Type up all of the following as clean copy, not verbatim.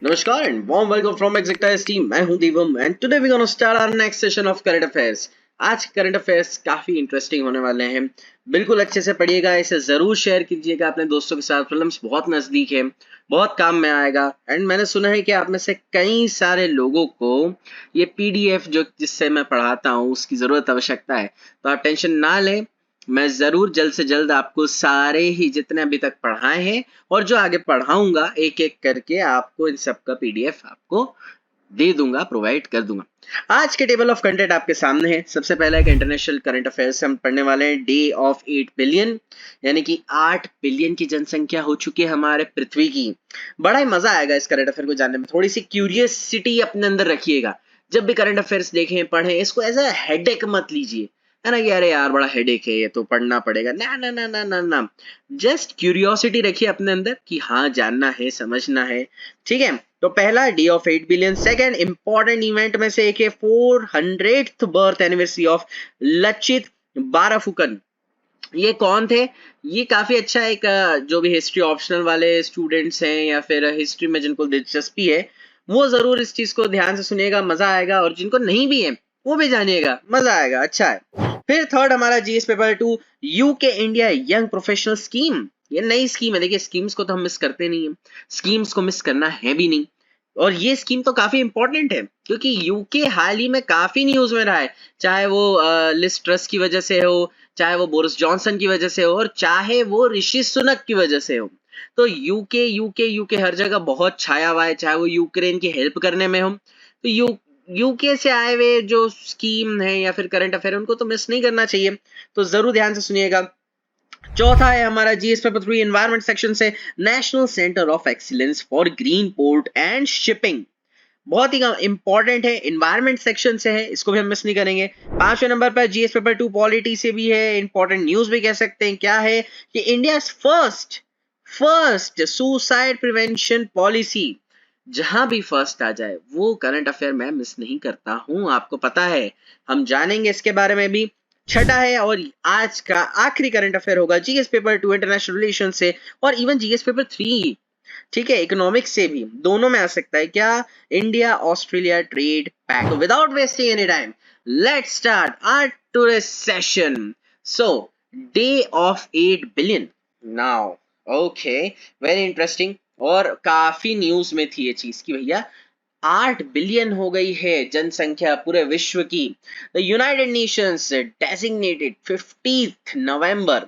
नमस्कार and warm welcome from Exactise team. मैं हूं Divam and today we gonna start our next session of current affairs. आज current affairs काफी interesting होने वाले हैं। बिल्कुल अच्छे से पढ़िएगा, इसे जरूर शेयर कीजिएगा अपने दोस्तों के साथ। फिल्म्स बहुत नजदीक है, बहुत काम में आएगा। एंड मैंने सुना है कि आप में से कई सारे लोगों को ये पीडीएफ जो जिससे मैं पढ़ाता हूँ उसकी जरूरत आवश्यकता है, तो आप टेंशन ना लें। मैं जरूर जल्द से जल्द आपको सारे ही जितने अभी तक पढ़ाए हैं और जो आगे पढ़ाऊंगा एक एक करके आपको इन सब का पीडीएफ आपको दे दूंगा, प्रोवाइड कर दूंगा। आज के टेबल ऑफ कंटेंट आपके सामने है। सबसे पहला एक इंटरनेशनल करंट अफेयर्स हम पढ़ने वाले हैं। डे ऑफ 8 बिलियन, यानी कि 8 बिलियन की जनसंख्या हो चुकी है हमारे पृथ्वी की। बड़ा ही मजा आएगा इस करंट अफेयर को जानने में। थोड़ी सी क्यूरियसिटी अपने अंदर रखिएगा। जब भी करंट अफेयर्स देखें पढ़ें, इसको एज अ हेडेक मत लीजिए, है ना कि अरे यार बड़ा हेडेक है ये तो पढ़ना पड़ेगा। ना ना ना ना ना ना, जस्ट क्यूरियोसिटी रखिए अपने अंदर कि हाँ जानना है, समझना है। ठीक है, तो पहला day of 8 billion. Second important event में से एक है 400th birth anniversary of Lachit Borphukan. ये कौन थे? ये काफी अच्छा एक जो भी हिस्ट्री ऑप्शनल वाले स्टूडेंट्स हैं या फिर हिस्ट्री में जिनको दिलचस्पी है वो जरूर इस चीज को ध्यान से सुनिएगा, मजा आएगा। और जिनको नहीं भी है वो भी जानिएगा, मजा आएगा, अच्छा है। फिर थर्ड हमारा GS paper 2, UK India young professional scheme. ये नई स्कीम है। देखिए स्कीम्स को तो हम मिस करते नहीं है, स्कीम्स को मिस करना है भी नहीं। और ये स्कीम तो काफी इंपॉर्टेंट है क्योंकि यूके हाल ही में काफी न्यूज में रहा है। चाहे वो लिस ट्रस की वजह से हो, चाहे वो बोरिस जॉनसन की वजह से हो, और चाहे वो ऋषि सुनक की वजह से हो। तो यूके यूके यूके हर जगह बहुत छाया हुआ है, चाहे वो यूक्रेन की हेल्प करने में हो। तो यूके से आए हुए जो स्कीम है या फिर करंट अफेयर उनको तो मिस नहीं करना चाहिए। तो जरूर ध्यान से सुनिएगा। चौथा है हमारा जीएस पेपर 3 एनवायरमेंट सेक्शन से, national centre of excellence for green port and shipping. बहुत ही इंपॉर्टेंट है, इन्वायरमेंट सेक्शन से है, इसको भी हम मिस नहीं करेंगे। पांचवें नंबर पर जीएस पेपर 2 पॉलिटी से भी है, इंपॉर्टेंट न्यूज भी कह सकते हैं। क्या है कि India first first suicide prevention policy. जहां भी फर्स्ट आ जाए वो करंट अफेयर मैं मिस नहीं करता हूं, आपको पता है। हम जानेंगे इसके बारे में भी। छठा है और आज का आखिरी करंट अफेयर होगा जीएस पेपर 2 इंटरनेशनल रिलेशन से और इवन जीएस पेपर 3। ठीक है, इकोनॉमिक्स से भी, दोनों में आ सकता है। क्या? India Australia trade pact. तो without wasting any time let's start our today session. So day of 8 billion now. Okay, very interesting. और काफी न्यूज में थी ये चीज की भैया 8 बिलियन हो गई है जनसंख्या पूरे विश्व की। The United Nations designated 15th नवंबर,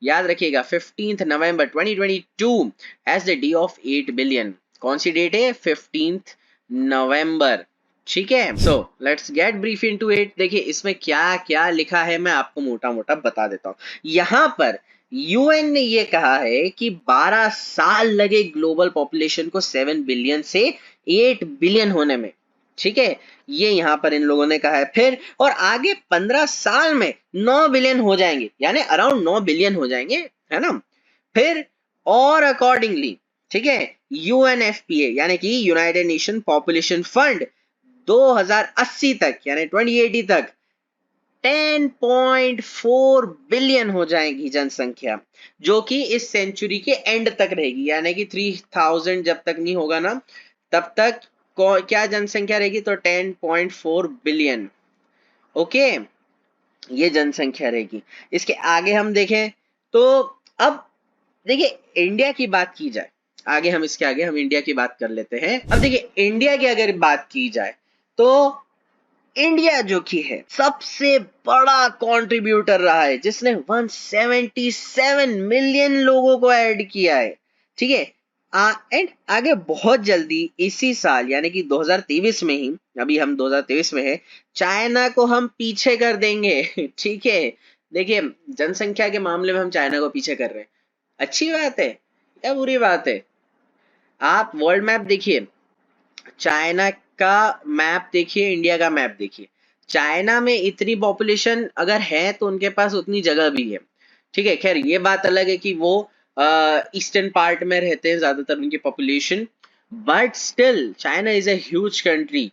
याद रखिएगा 15th नवंबर 2022 as the day of 8 billion. कौन सी डेट है? 15th नवंबर। ठीक है, so let's get brief into it. देखिए इसमें क्या क्या लिखा है मैं आपको मोटा मोटा बता देता हूं। यहां पर यूएन ने ये कहा है कि 12 साल लगे ग्लोबल पॉपुलेशन को 7 बिलियन से 8 बिलियन होने में। ठीक है, ये यहां पर इन लोगों ने कहा है। फिर और आगे 15 साल में 9 बिलियन हो जाएंगे, यानी अराउंड 9 बिलियन हो जाएंगे, है ना। फिर और अकॉर्डिंगली, ठीक है, यूएनएफपीए यानी कि यूनाइटेड नेशन पॉपुलेशन फंड 2080 तक यानी 2080 तक 10.4 बिलियन हो जाएगी जनसंख्या, जो कि इस सेंचुरी के एंड तक रहेगी। यानी कि 3000 जब तक नहीं होगा ना तब तक क्या जनसंख्या रहेगी? तो 10.4 बिलियन। ओके, ये जनसंख्या रहेगी। इसके आगे हम देखें तो अब देखिए इंडिया की बात की जाए, आगे हम इसके आगे हम इंडिया की बात कर लेते हैं। अब देखिए इंडिया की अगर बात की जाए तो इंडिया जो कि है सबसे बड़ा कंट्रीब्यूटर रहा है, जिसने 177 मिलियन लोगों को ऐड किया है। ठीक है, एंड आगे बहुत जल्दी इसी साल यानी कि 2023 में ही, अभी हम 2023 में है, चाइना को हम पीछे कर देंगे। ठीक है, देखिए जनसंख्या के मामले में हम चाइना को पीछे कर रहे हैं। अच्छी बात है या बुरी बात है? आप वर्ल्ड मैप देखिए, चाइना का मैप देखिए, इंडिया का मैप देखिए। चाइना में इतनी पॉपुलेशन अगर है तो उनके पास उतनी जगह भी है। ठीक है, खैर ये बात अलग है कि वो ईस्टर्न पार्ट में रहते हैं ज्यादातर उनकी population, but still China is a huge country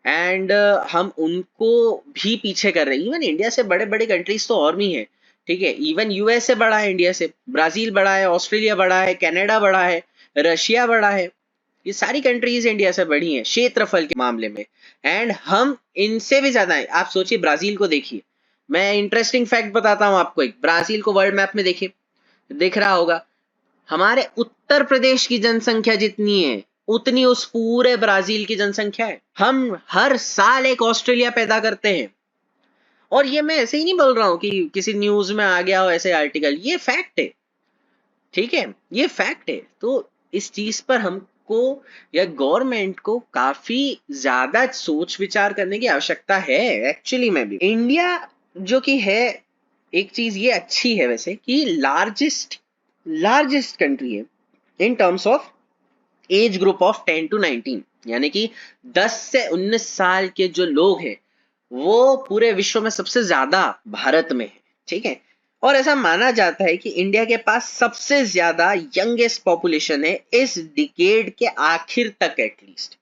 and हम उनको भी पीछे कर रहे हैं। इवन इंडिया से बड़े बड़े कंट्रीज तो और भी हैं। ठीक है, इवन यूएसए बड़ा है इंडिया से, ब्राजील बड़ा है, ऑस्ट्रेलिया बड़ा है, कनाडा बड़ा है, रशिया बड़ा है। ये सारी कंट्रीज इंडिया से बड़ी हैं क्षेत्रफल के मामले में, एंड हम इनसे भी ज्यादा हैं। आप सोचिए, ब्राजील को देखिए। मैं इंटरेस्टिंग फैक्ट बताता हूँ आपको एक, ब्राजील को वर्ल्ड मैप में देखिए, दिख रहा होगा, हमारे उत्तर प्रदेश की जनसंख्या जितनी है उतनी उस पूरे ब्राजील की जनसंख्या है। हम हर साल एक ऑस्ट्रेलिया पैदा करते हैं, और ये मैं ऐसे ही नहीं बोल रहा हूँ कि किसी न्यूज में आ गया हो ऐसे आर्टिकल, ये फैक्ट है, ठीक है, ये फैक्ट है। तो इस चीज पर हमको या गवर्नमेंट को काफी ज्यादा सोच विचार करने की आवश्यकता है। एक्चुअली में भी इंडिया जो कि है, एक चीज ये अच्छी है वैसे कि लार्जेस्ट कंट्री है in terms of age group of 10 to 19, यानी कि 10 से 19 साल के जो लोग हैं वो पूरे विश्व में सबसे ज्यादा भारत में है, ठीक है। और ऐसा माना जाता है कि इंडिया के पास सबसे ज्यादा यंगेस्ट पॉपुलेशन है इस डिकेड के आखिर तक एटलीस्ट,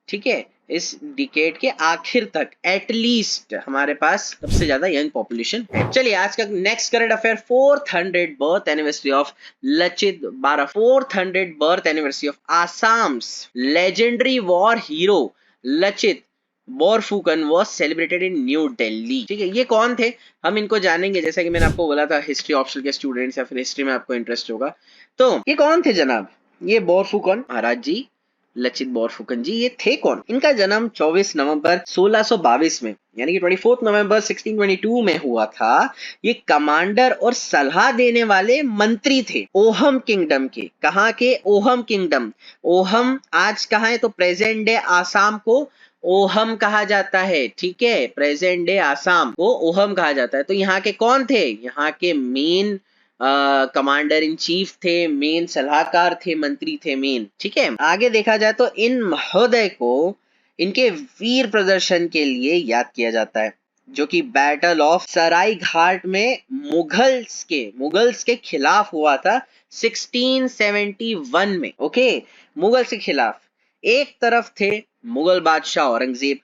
ठीक है, इस डिकेड के आखिर तक एटलीस्ट हमारे पास सबसे ज्यादा यंग पॉपुलेशन है। चलिए आज का next current affair, 400 birth anniversary of Lachit बारा, 400 birth anniversary of Assam's legendary war hero Lachit Borphukan was celebrated in new Delhi, ठीक है। ये कौन थे, हम इनको जानेंगे। जैसा कि मैंने आपको बोला था, हिस्ट्री ऑप्शनल के स्टूडेंट्स या फिर हिस्ट्री में आपको इंटरेस्ट होगा, तो ये कौन थे जनाब, ये बोरफुकन महाराज जी, लचित बोरफुकन जी, ये थे कौन। इनका जन्म 24 नवंबर 1622 में, यानी कि 24 नवंबर 1622 में हुआ था। ये कमांडर और सलाह देने वाले मंत्री थे ओहम किंगडम के। कहाँ के, ओहम किंगडम। ओहम आज कहाँ है, तो प्रेजेंट डे आसाम को ओहम कहा जाता है, ठीक है, प्रेजेंट डे आसाम को ओहम कहा जाता है। तो यहाँ के कौन थे, यहाँ के मेन कमांडर इन चीफ थे, मेन सलाहकार थे, मंत्री थे मेन, ठीक है। आगे देखा जाए तो इन महोदय को इनके वीर प्रदर्शन के लिए याद किया जाता है, जो कि बैटल ऑफ सराय घाट में मुगल्स के खिलाफ हुआ था 1671 में, ओके। मुगल के खिलाफ एक तरफ थे मुगल बादशाह औरंगजेब,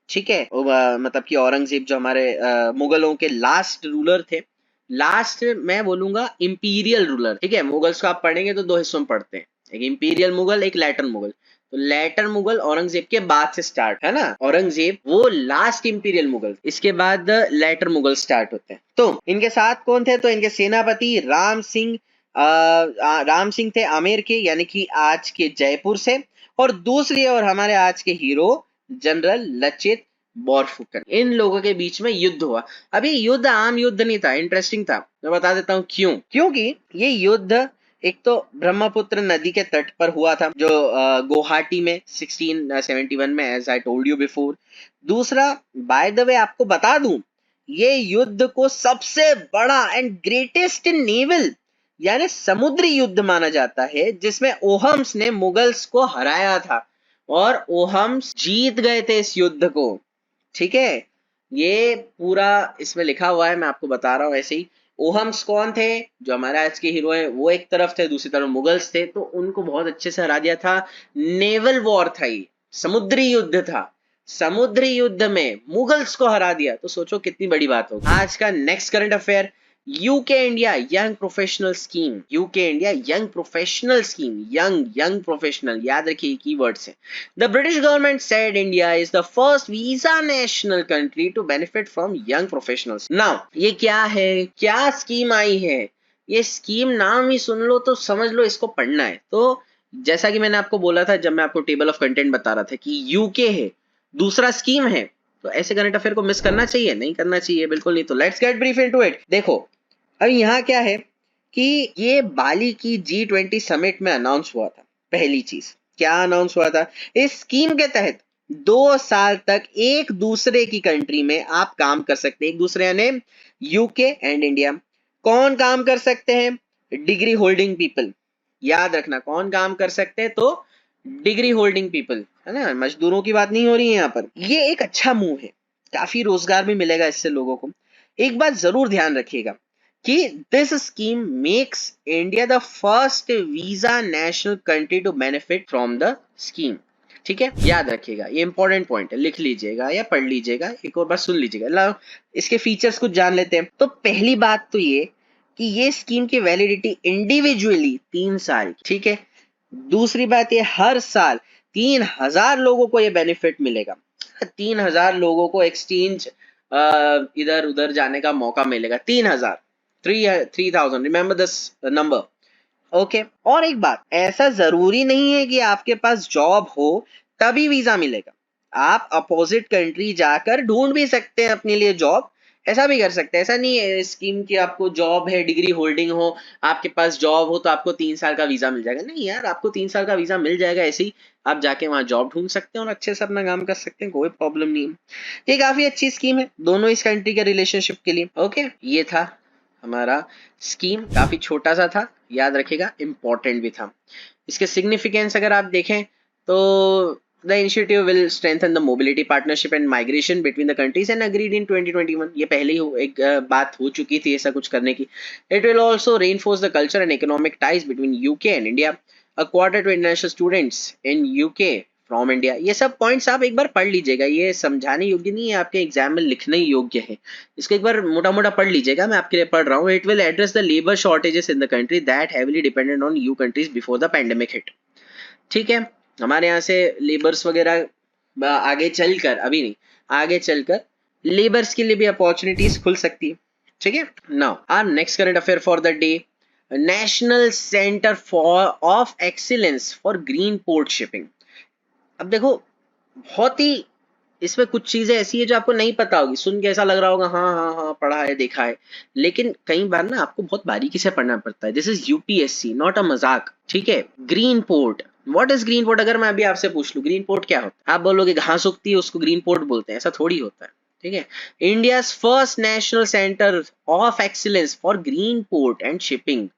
ठीक है, मतलब कि औरंगजेब जो हमारे मुगलों के लास्ट रूलर थे, लास्ट मैं बोलूंगा इंपीरियल रूलर, ठीक है। मुगल्स को आप पढ़ेंगे तो दो हिस्सों में पढ़ते हैं, एक इंपीरियल मुगल, एक लेटर मुगल। तो लेटर मुगल औरंगजेब के बाद से स्टार्ट है ना, औरंगजेब वो लास्ट इंपीरियल मुगल, इसके बाद लेटर मुगल स्टार्ट होते हैं। तो इनके साथ कौन थे, तो इनके सेनापति राम सिंह थे आमेर के, यानी कि आज के जयपुर से, और दूसरी और हमारे आज के हीरो जनरल लचित बोरफुकन। इन लोगों के बीच में युद्ध हुआ। अभी युद्ध आम युद्ध नहीं था, इंटरेस्टिंग था, मैं बता देता हूँ क्यों। क्योंकि ये युद्ध एक तो ब्रह्मपुत्र नदी के तट पर हुआ था, जो गुवाहाटी में 1671 में, as I told you before. दूसरा, बाय द वे आपको बता दूं, ये युद्ध को सबसे बड़ा एंड ग्रेटेस्ट नेवल यानी समुद्री युद्ध माना जाता है, जिसमें ओहम्स ने मुगल्स को हराया था और ओहम्स जीत गए थे इस युद्ध को, ठीक है। ये पूरा इसमें लिखा हुआ है, मैं आपको बता रहा हूँ ऐसे ही। ओहम्स कौन थे, जो हमारे आज के हीरो हैं, वो एक तरफ थे, दूसरी तरफ मुगल्स थे, तो उनको बहुत अच्छे से हरा दिया था। नेवल वॉर था ये, समुद्री युद्ध था, समुद्री युद्ध में मुगल्स को हरा दिया, तो सोचो कितनी बड़ी बात होगी। आज का next current affair, UK India young professional scheme, UK India young professional scheme, young professional, याद रखिए कीवर्ड्स हैं। The British government said India is the first visa national country to benefit from young professionals. Now, ये क्या है, क्या scheme आई है, ये scheme नाम ही सुन लो तो समझ लो इसको पढ़ना है। तो जैसा कि मैंने आपको बोला था जब मैं आपको टेबल ऑफ कंटेंट बता रहा था कि यूके है, दूसरा स्कीम है, तो ऐसे करंट अफेयर को मिस करना चाहिए, नहीं करना चाहिए, बिल्कुल नहीं। तो let's get brief into it. देखो अब यहाँ क्या है कि ये बाली की G20 समिट में अनाउंस हुआ था। पहली चीज क्या अनाउंस हुआ था, इस स्कीम के तहत 2 साल तक एक दूसरे की कंट्री में आप काम कर सकते हैं, एक दूसरे यानी यूके एंड इंडिया। कौन काम कर सकते हैं, डिग्री होल्डिंग पीपल, याद रखना कौन काम कर सकते हैं, तो डिग्री होल्डिंग पीपल, है ना, मजदूरों की बात नहीं हो रही है यहाँ पर। ये एक अच्छा मूव है, काफी रोजगार भी मिलेगा इससे लोगों को। एक बात जरूर ध्यान रखिएगा कि this scheme makes India the first visa national country to benefit from the scheme, ठीक है, याद रखिएगा, ये इंपॉर्टेंट पॉइंट है, लिख लीजिएगा या पढ़ लीजिएगा, एक और बार सुन लीजिएगा। इसके फीचर्स कुछ जान लेते हैं। तो पहली बात तो ये कि ये स्कीम की वैलिडिटी इंडिविजुअली 3 साल, ठीक है, दूसरी बात ये हर साल 3,000 लोगों को ये बेनिफिट मिलेगा। 3,000 लोगों को एक्सचेंज इधर उधर जाने का मौका मिलेगा। 3,000, 3,000, रिमेंबर दिस नंबर। ओके, और एक बात, ऐसा जरूरी नहीं है कि आपके पास जॉब हो तभी वीजा मिलेगा। आप अपोजिट कंट्री जाकर ढूंढ भी सकते हैं अपने लिए जॉब, ऐसा भी कर सकते हैं। ऐसा नहीं है स्कीम की आपको जॉब है, डिग्री होल्डिंग हो, आपके पास जॉब हो तो आपको 3 साल का वीजा मिल जाएगा। नहीं यार, आपको 3 साल का वीजा मिल जाएगा ऐसे ही, आप जाके वहां जॉब ढूंढ सकते हैं और अच्छे से अपना काम कर सकते हैं, कोई प्रॉब्लम नहीं है। ये काफी अच्छी स्कीम है दोनों इस कंट्री के रिलेशनशिप के लिए। ओके, ये था हमारा स्कीम, काफी छोटा सा था, याद रखिएगा, इंपॉर्टेंट भी था। इसके सिग्निफिकेंस अगर आप देखें तो the initiative will strengthen the mobility partnership and migration between the countries and agreed in 2021। ये पहले ही एक बात हो चुकी थी ऐसा कुछ करने की। It will also reinforce the culture and economic ties between UK and India, a quarter to international students in UK from India. ये सब पॉइंट्स आप एक बार पढ़ लीजिएगा, ये समझाने योग्य नहीं है, आपके एग्जाम में लिखने ही योग्य है। इसको एक बार मोटा मोटा पढ़ लीजिएगा, मैं आपके लिए पढ़ रहा हूँ। It will address the labour shortages in the country that heavily dependent on you countries before the pandemic hit. ठीक है, हमारे यहाँ से लेबर्स वगैरह आगे चलकर, अभी नहीं, आगे चलकर लेबर्स के लिए भी अपॉर्चुनिटीज खुल सकती है। ठीक है, now our next current affair for the day, national centre for of excellence for green port shipping. अब देखो, बहुत ही इसमें कुछ चीजें ऐसी है जो आपको नहीं पता होगी, सुन के ऐसा लग रहा होगा हाँ हाँ हाँ पढ़ा है देखा है, लेकिन कई बार ना आपको बहुत बारीकी से पढ़ना पड़ता है। This is UPSC, not a मजाक। ठीक है, green port, what is green port? अगर मैं अभी आपसे पूछ लूं ग्रीन पोर्ट क्या होता है, आप बोलोगे घास उगती है उसको ग्रीन पोर्ट बोलते हैं, ऐसा थोड़ी होता है। ठीक है, India first national centre of excellence for green port and shipping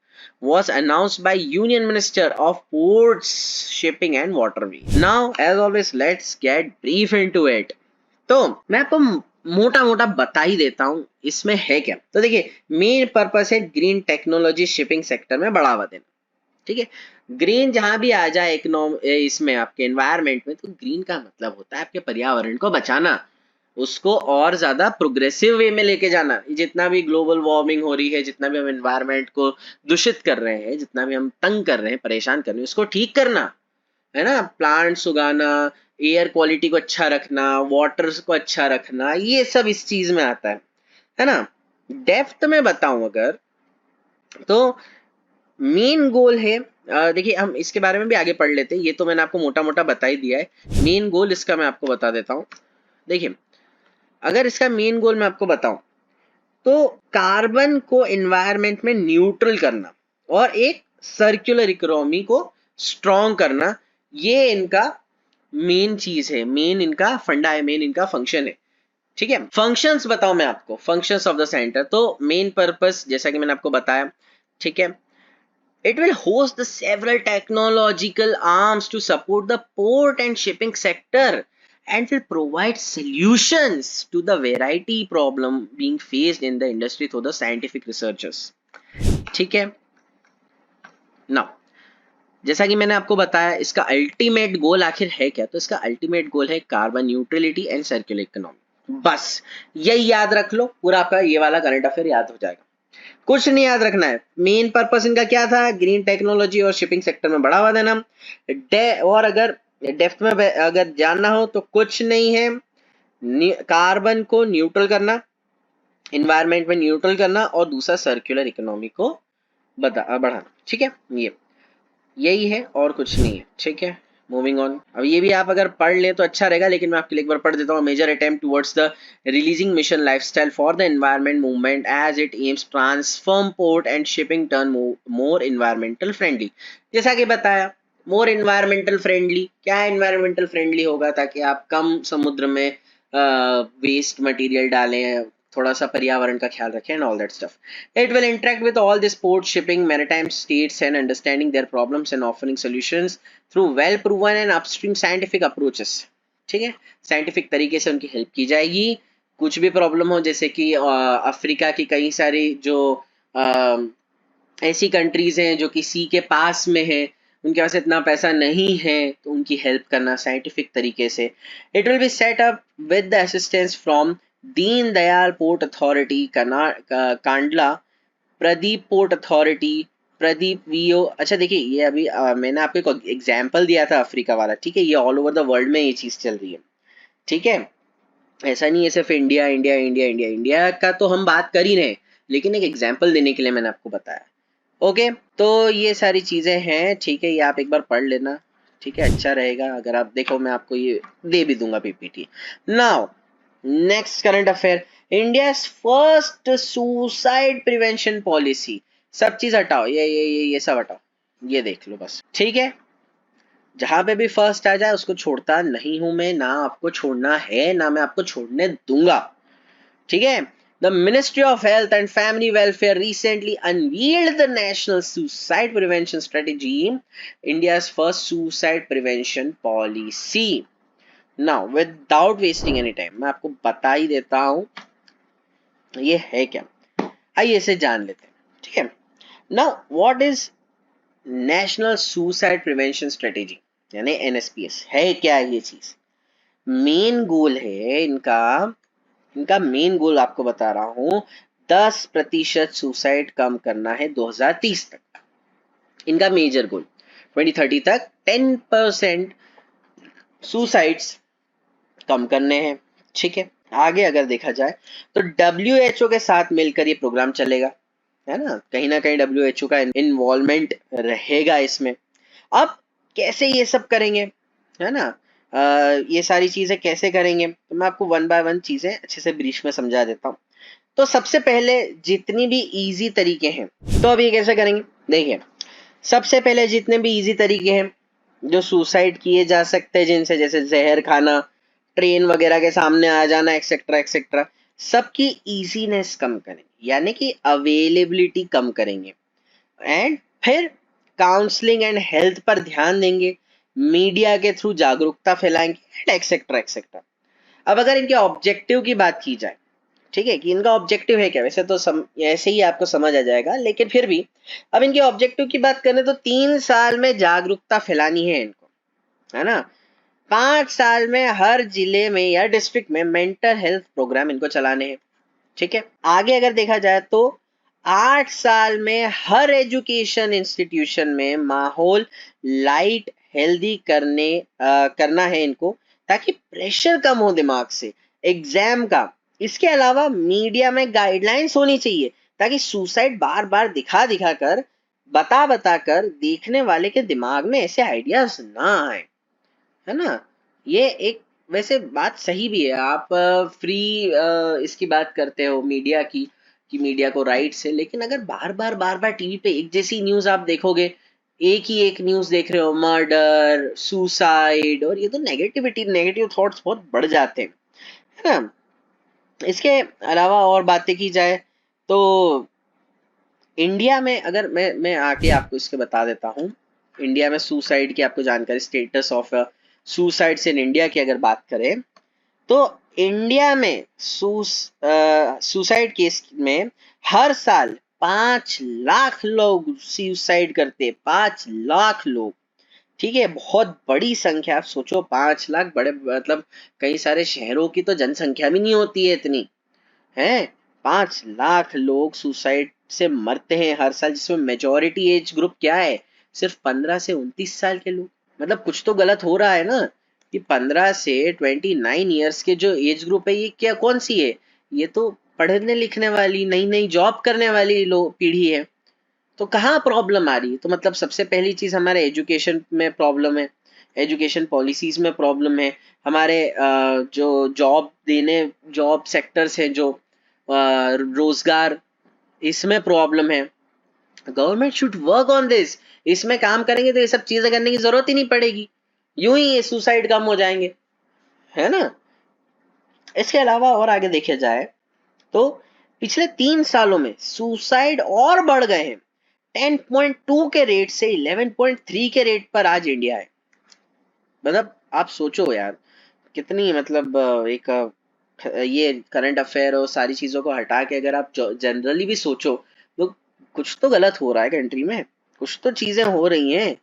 was announced by Union Minister of Ports, Shipping and Waterway. Now, as always, let's get brief into it. तो मैं आपको मोटा मोटा बता ही देता हूँ इसमें है क्या। तो देखिए, मेन पर्पस है ग्रीन टेक्नोलॉजी शिपिंग सेक्टर में बढ़ावा देना। ठीक है, ग्रीन जहां भी आ जाए इसमें आपके एनवायरनमेंट में, तो ग्रीन का मतलब होता है आपके पर्यावरण को बचाना, उसको और ज्यादा प्रोग्रेसिव वे में लेके जाना। जितना भी ग्लोबल वार्मिंग हो रही है, जितना भी हम एनवायरनमेंट को दूषित कर रहे हैं, जितना भी हम तंग कर रहे हैं, परेशान कर रहे हैं, उसको ठीक करना है ना। प्लांट्स उगाना, एयर क्वालिटी को अच्छा रखना, वाटर को अच्छा रखना, ये सब इस चीज में आता है ना। डेप्थ में बताऊं अगर, तो मेन गोल है, देखिए हम इसके बारे में भी आगे पढ़ लेते हैं, ये तो मैंने आपको मोटा मोटा बता ही दिया है। मेन गोल इसका मैं आपको बता देता हूँ। देखिए, अगर इसका मेन गोल मैं आपको बताऊं तो कार्बन को एनवायरनमेंट में न्यूट्रल करना और एक सर्कुलर इकोनॉमी को स्ट्रॉन्ग करना, ये इनका मेन चीज है, मेन इनका फंडा है, मेन इनका फंक्शन है। ठीक है, फंक्शंस बताओ मैं आपको, फंक्शंस ऑफ द सेंटर। तो मेन पर्पस जैसा कि मैंने आपको बताया, ठीक है, it will host the several technological arms to support the port and shipping sector and will provide solutions to the variety problem being faced in the industry through the scientific researchers. ठीक है, now जैसा कि मैंने आपको बताया, इसका ultimate goal आखिर है क्या? तो इसका अल्टीमेट गोल है carbon neutrality and circular economy. बस यही याद रख लो, पूरा आपका ये वाला करंट अफेयर याद हो जाएगा। कुछ नहीं याद रखना है। मेन पर्पस इनका क्या था? ग्रीन टेक्नोलॉजी और शिपिंग सेक्टर में बढ़ावा देना। और अगर डेप्थ में अगर जानना हो तो कुछ नहीं है, कार्बन को न्यूट्रल करना, इन्वायरमेंट में न्यूट्रल करना, और दूसरा सर्कुलर इकोनॉमी को बढ़ाना। ठीक है, यही है और कुछ नहीं है। ठीक है, मूविंग ऑन। अब ये भी आप अगर पढ़ लें तो अच्छा रहेगा, लेकिन मैं आपके लिए एक बार पढ़ देता हूँ। Major attempt towards the releasing mission lifestyle for the environment movement as it aims transform port and shipping turn more environmental friendly. जैसा कि बताया, मोर एनवायरमेंटल फ्रेंडली। क्या एनवायरमेंटल फ्रेंडली होगा? ताकि आप कम समुद्र में वेस्ट मटेरियल डालें, थोड़ा सा पर्यावरण का ख्याल रखें, and all that stuff. It will interact with all the port shipping maritime states and understanding their problems and offering solutions through well proven and upstream scientific approaches. ठीक है, साइंटिफिक तरीके से उनकी हेल्प की जाएगी। कुछ भी प्रॉब्लम हो, जैसे कि अफ्रीका की कई सारी जो ऐसी कंट्रीज हैं जो कि सी के पास में है, उनके पास इतना पैसा नहीं है, तो उनकी हेल्प करना साइंटिफिक तरीके से। It will be set up with the assistance from Deen Dayal port authority, Kandla, Pradeep Port Authority, Pradeep VO, अच्छा देखिए ये अभी मैंने आपको एक एग्जाम्पल दिया था अफ्रीका वाला, ठीक है, ये ऑल ओवर द वर्ल्ड में ये चीज चल रही है, ठीक है, ऐसा नहीं है सिर्फ India India India India India का तो हम बात कर ही रहे हैं, लेकिन एक एग्जाम्पल देने के लिए मैंने आपको बताया। ओके, तो ये सारी चीजें हैं, ठीक है, ये आप एक बार पढ़ लेना, ठीक है, अच्छा रहेगा अगर आप देखो, मैं आपको ये दे भी दूंगा PPT. Now next current affair, India first suicide prevention policy, सब चीज हटाओ, ये सब हटाओ, ये देख लो बस, ठीक है, जहां पे भी फर्स्ट आ जाए उसको छोड़ता नहीं हूं मैं, ना आपको छोड़ना है ना मैं आपको छोड़ने दूंगा, ठीक है। The Ministry of Health and Family Welfare recently unveiled the National Suicide Prevention Strategy, India's first suicide prevention policy. Now, without wasting any time, मैं आपको बता ही देता हूं ये है क्या, आइए इसे जान लेते हैं, ठीक है। Now, what is national suicide prevention strategy यानी एनएसपीएस है क्या ये चीज, मेन गोल है इनका, इनका मेन गोल आपको बता रहा हूं, 10% सुसाइड कम करना है 2030 तक, इनका मेजर गोल 2030 तक 10% सुसाइड्स कम करने हैं, ठीक है। आगे अगर देखा जाए तो WHO के साथ मिलकर ये प्रोग्राम चलेगा, है ना कहीं WHO का इन्वॉल्वमेंट रहेगा इसमें। अब कैसे ये सब करेंगे, है ना, ये सारी चीजें कैसे करेंगे, तो मैं आपको वन बाय वन चीजें अच्छे से ब्रीफ में समझा देता हूँ। तो सबसे पहले जितनी भी इजी तरीके हैं, तो अब ये कैसे करेंगे, देखिए सबसे पहले जितने भी इजी तरीके हैं जो सुसाइड किए जा सकते हैं जिनसे, जैसे जहर खाना, ट्रेन वगैरह के सामने आ जाना, एक्सेट्रा एक्सेट्रा, सबकी इजीनेस कम करेंगे, यानी कि अवेलेबिलिटी कम करेंगे, एंड फिर काउंसलिंग एंड हेल्थ पर ध्यान देंगे, मीडिया के थ्रू जागरूकता फैलाएंगे, एक्सेट्रा एक्सेट्रा। अब अगर इनके ऑब्जेक्टिव की बात की जाए, ठीक है, कि इनका ऑब्जेक्टिव है क्या, वैसे तो ऐसे ही आपको समझ आ जाएगा, लेकिन फिर भी अब इनके ऑब्जेक्टिव की बात करें तो 3 साल में जागरूकता फैलानी है इनको, है ना, 5 साल में हर जिले में या डिस्ट्रिक्ट में मेंटल हेल्थ प्रोग्राम इनको चलाने हैं, ठीक है। आगे अगर देखा जाए तो 8 साल में हर एजुकेशन इंस्टीट्यूशन में माहौल लाइट हेल्दी करना है इनको, ताकि प्रेशर कम हो दिमाग से एग्जाम का। इसके अलावा मीडिया में गाइडलाइंस होनी चाहिए, ताकि सुसाइड बार बार दिखा दिखा कर, बता कर देखने वाले के दिमाग में ऐसे आइडियाज ना आए, है ना। ये एक वैसे बात सही भी है, आप फ्री इसकी बात करते हो मीडिया की, कि मीडिया को राइट्स है, लेकिन अगर बार बार टीवी पे एक जैसी न्यूज आप देखोगे, एक ही एक न्यूज देख रहे हो, मर्डर सुसाइड, और ये तो नेगेटिव थॉट्स बहुत बढ़ जाते हैं, है ना। इसके अलावा और बातें की जाए तो इंडिया में, अगर मैं आके आपको इसके बता देता हूँ, इंडिया में सुसाइड की आपको जानकारी, status of suicides in India की अगर बात करें तो इंडिया में सुसाइड केस में हर साल 5 लाख लोग सुसाइड करते, 5 लाख लोग, ठीक है, बहुत बड़ी संख्या, आप सोचो 5 लाख, बड़े मतलब कई सारे शहरों की तो जनसंख्या भी नहीं होती है इतनी, है, 5 लाख लोग सुसाइड से मरते हैं हर साल, जिसमें मेजोरिटी एज ग्रुप क्या है, सिर्फ 15 से 29 साल के लोग। मतलब कुछ तो गलत हो रहा है ना, कि 15 से 29 ईयर्स के जो एज ग्रुप है, ये क्या कौन सी है, ये तो पढ़ने लिखने वाली, नई नई जॉब करने वाली लोग पीढ़ी है, तो कहाँ प्रॉब्लम आ रही है, तो मतलब सबसे पहली चीज हमारे एजुकेशन में प्रॉब्लम है, एजुकेशन पॉलिसीज में प्रॉब्लम है, हमारे जो जॉब सेक्टर्स हैं, जो रोजगार, इसमें प्रॉब्लम है। Government should work on this, इसमें काम करेंगे तो ये सब चीजें करने की जरूरत ही नहीं पड़ेगी, यूं ही ये सुसाइड कम हो जाएंगे, है ना। इसके अलावा और आगे देखा जाए तो पिछले 3 सालों में सुसाइड और बढ़ गए हैं, 10.2 के रेट से 11.3 के रेट पर आज इंडिया है। मतलब आप सोचो यार, कितनी मतलब ये करंट अफेयर और सारी चीजों को हटा के अगर आप जनरली भी सोचो, तो कुछ तो गलत हो रहा है कंट्री में, कुछ तो चीजें हो रही हैं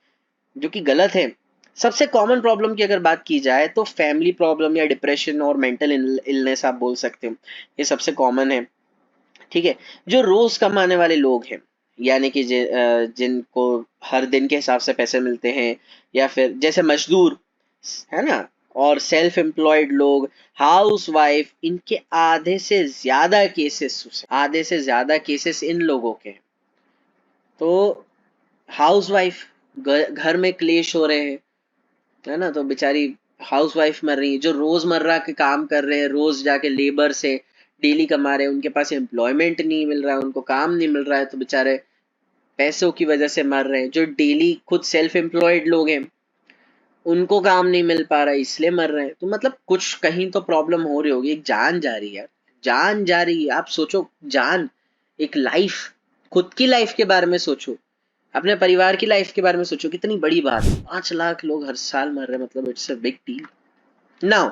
जो कि गलत है। सबसे कॉमन प्रॉब्लम की अगर बात की जाए तो फैमिली प्रॉब्लम या डिप्रेशन और मेंटल इलनेस आप बोल सकते हो, ये सबसे कॉमन है, ठीक है। जो रोज कमाने वाले लोग हैं, यानी कि जिनको हर दिन के हिसाब से पैसे मिलते हैं, या फिर जैसे मजदूर है ना, और सेल्फ एम्प्लॉयड लोग, हाउस वाइफ, इनके आधे से ज्यादा केसेस इन लोगों के हैं। तो हाउस वाइफ, घर में क्लेश हो रहे हैं, है ना, तो बेचारी हाउस वाइफ मर रही है, जो रोजमर्रा के काम कर रहे हैं, रोज जाके लेबर से डेली कमा रहे हैं, उनके पास एम्प्लॉयमेंट नहीं मिल रहा है, उनको काम नहीं मिल रहा है, तो बेचारे पैसों की वजह से मर रहे हैं। जो डेली खुद सेल्फ एम्प्लॉयड लोग हैं, उनको काम नहीं मिल पा रहा है, इसलिए मर रहे हैं। तो मतलब कुछ कहीं तो प्रॉब्लम हो रही होगी। एक जान जा रही है यार, जान जा रही है। आप सोचो, जान, एक लाइफ, खुद की लाइफ के बारे में सोचो, अपने परिवार की लाइफ के बारे में सोचो, कितनी बड़ी बात है। 5 लाख लोग हर साल मर रहे हैं, मतलब it's a big deal. Now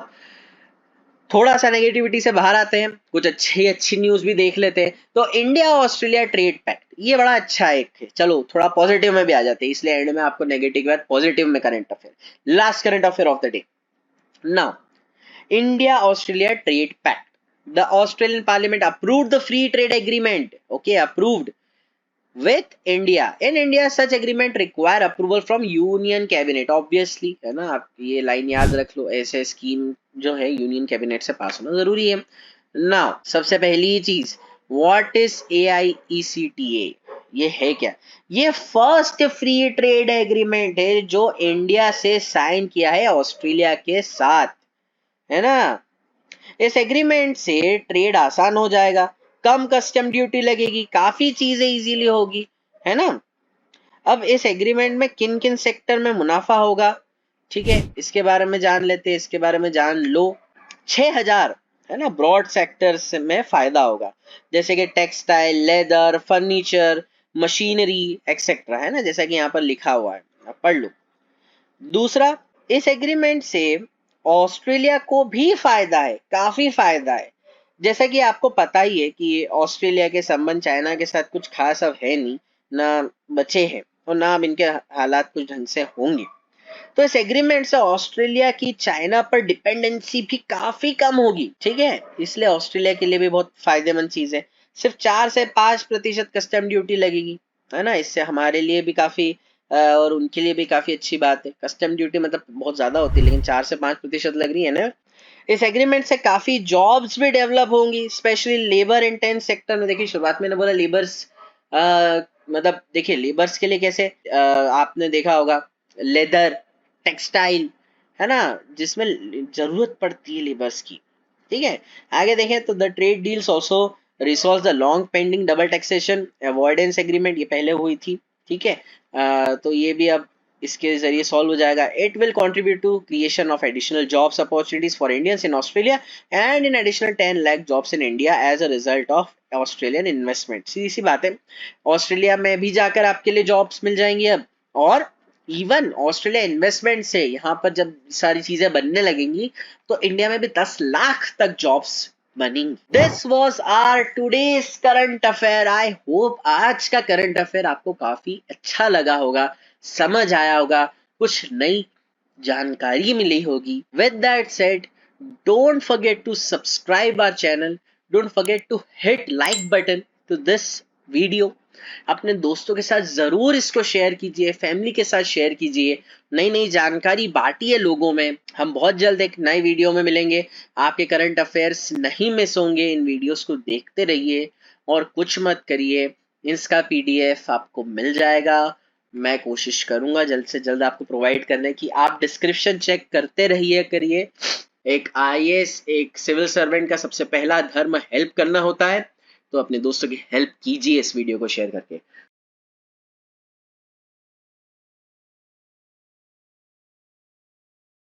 थोड़ा सा नेगेटिविटी से बाहर आते हैं, कुछ अच्छी न्यूज भी देख लेते हैं। तो इंडिया ऑस्ट्रेलिया ट्रेड पैक्ट, ये बड़ा अच्छा एक है। चलो थोड़ा पॉजिटिव में भी आ जाते हैं, इसलिए एंड में आपको नेगेटिव के बाद पॉजिटिव में current affair, last current affair of the day. Now India Australia trade pact, the Australian Parliament approved the free trade agreement. Okay, approved with India. In India, such agreement require approval from Union Cabinet. Obviously, है ना, आप ये line याद रख लो, ऐसे scheme जो है union cabinet से पास होना जरूरी है। नाउ सबसे पहली चीज, व्हाट इज AIECTA? ये है क्या? ये फर्स्ट फ्री ट्रेड एग्रीमेंट है जो इंडिया से साइन किया है ऑस्ट्रेलिया के साथ, है ना। इस एग्रीमेंट से ट्रेड आसान हो जाएगा, कम कस्टम ड्यूटी लगेगी, काफी चीजें इजीली होगी, है ना। अब इस एग्रीमेंट में किन किन सेक्टर में मुनाफा होगा, ठीक है, इसके बारे में जान लेते हैं, इसके बारे में जान लो। 6000, है ना, ब्रॉड सेक्टर्स में फायदा होगा, जैसे कि textile, leather, furniture, machinery etcetera, है ना, जैसा कि यहाँ पर लिखा हुआ है, आप पढ़ लो। दूसरा, इस एग्रीमेंट से ऑस्ट्रेलिया को भी फायदा है, काफी फायदा है। जैसा कि आपको पता ही है कि ऑस्ट्रेलिया के संबंध चाइना के साथ कुछ खास अब है नहीं, ना बचे हैं और ना अब इनके हालात कुछ ढंग से होंगे। तो इस एग्रीमेंट से ऑस्ट्रेलिया की चाइना पर डिपेंडेंसी भी काफी कम होगी, ठीक है, इसलिए ऑस्ट्रेलिया के लिए भी बहुत फायदेमंद चीज है। सिर्फ 4 से 5% कस्टम ड्यूटी लगेगी, है ना, इससे हमारे लिए भी काफी और उनके लिए भी काफी अच्छी बात है। कस्टम ड्यूटी मतलब बहुत ज्यादा होती है, लेकिन 4 से 5% लग रही है ना। इस एग्रीमेंट से काफी जॉब्स भी डेवलप होंगी, स्पेशली लेबर इंटेंस सेक्टर में। देखिए शुरुआत में बोला लेबर्स, मतलब देखिए लेबर्स के लिए कैसे, आपने देखा होगा लेदर, टेक्सटाइल, है ना, जिसमें जरूरत पड़ती है लेबर्स की, ठीक है। आगे देखें तो the trade deals also resolve the long pending double taxation avoidance agreement, ये पहले हुई थी, ठीक है। तो ये भी अब इसके जरिए सॉल्व हो जाएगा। It will contribute to creation of additional jobs opportunities for Indians in Australia and in additional 10 lakh jobs in India as a result of Australian investment. सीधी सी बात है, ऑस्ट्रेलिया में भी जाकर आपके लिए जॉब्स मिल जाएंगी अब, और इवन ऑस्ट्रेलिया इन्वेस्टमेंट से यहाँ पर जब सारी चीजें बनने लगेंगी तो इंडिया में भी 10 लाख तक जॉब्स बनेंगी। This was our today's current affair. I hope आज का करंट अफेयर आपको काफी अच्छा लगा होगा, समझ आया होगा, कुछ नई जानकारी मिली होगी। With that said, don't forget to subscribe our channel, don't forget to hit like button to this video. अपने दोस्तों के साथ जरूर इसको शेयर कीजिए, फैमिली के साथ शेयर कीजिए, नई नई जानकारी बांटिए लोगों में। हम बहुत जल्द एक नए वीडियो में मिलेंगे, आपके करंट अफेयर्स नहीं मिस होंगे। इन वीडियोस को देखते रहिए और कुछ मत करिए, इसका PDF आपको मिल जाएगा। मैं कोशिश करूंगा जल्द से जल्द आपको प्रोवाइड करने की। आप डिस्क्रिप्शन चेक करते रहिए करिए। एक IAS, एक सिविल सर्वेंट का सबसे पहला धर्म हेल्प करना होता है, तो अपने दोस्तों की हेल्प कीजिए इस वीडियो को शेयर करके।